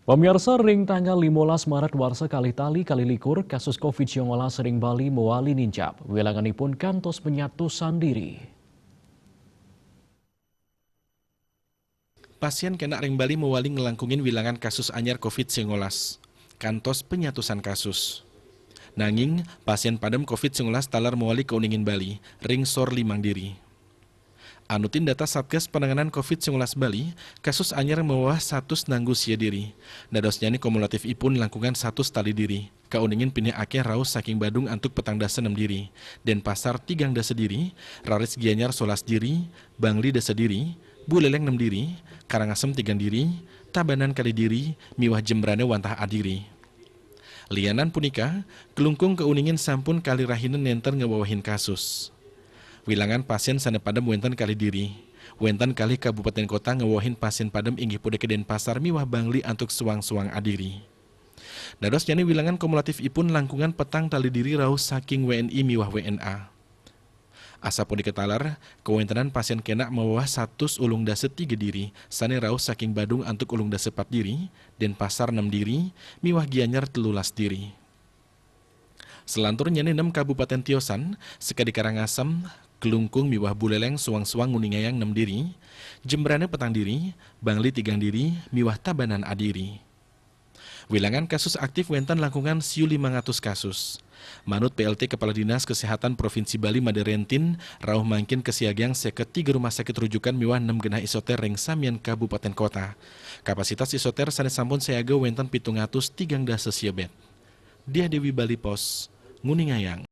Pemirsa ring tanggal 15 Maret warsa kali-tali kali likur kasus COVID-19 ring Bali mewali nincap. Wilanganipun kantos penyatusan diri. Pasien kena ring Bali mewali ngelangkungin wilangan kasus anyar COVID-19. Kantos penyatusan kasus. Nanging, pasien padam COVID-19 talar mewali keuningin Bali, ring sor limang diri. Anutin data Satgas Penanganan COVID-19 Bali, kasus anyar mewah 100 nanggu sia diri. Dadosnya ni kumulatif ipun langkungan 100 tali diri. Kauningin pindah akeh raus saking Badung antuk petang dasa 6 diri. Denpasar 3 dasa diri, Raris Gianyar 11 diri, Bangli dasa diri, Buleleng 6 diri, Karangasem 3 diri, Tabanan kali diri, Miwah Jembrane wantah adiri. Lianan punika, kelungkung keuningin sampun kali rahinen nenter ngebawahin kasus. Wilangan pasien sana padam wenten kali diri. Wenten kali kabupaten kota ngewahin pasien padam inggih pude ke Denpasar miwah Bangli antuk suang-suang adiri. Dados jani wilangan kumulatif ipun langkungan petang tali diri raus saking WNI miwah WNA. Asa pude ketalar, kewentenan pasien kena mewah 100 ulung dase 3 diri, sane raus saking Badung antuk ulung dase 4 diri, Denpasar 6 diri, miwah Gianyar 13 diri. Selantur nyani 6 kabupaten tiosan, sekadi Karangasem, Kelungkung miwah Buleleng suang-suang nguningayang 6 diri, Jembrane petang diri, Bangli 3 diri, miwah Tabanan adiri. Wilangan kasus aktif wenten langkungan siu 500 kasus. Manut PLT Kepala Dinas Kesehatan Provinsi Bali Maderentin, rauh mangkin kesiagang seket 3 rumah sakit rujukan miwah 6 genah isoter ring samian kabupaten kota. Kapasitas isoter sanes sampun seaga wenten 703 dasa sia bed. Dia Dewi Bali Pos, Nguningayang.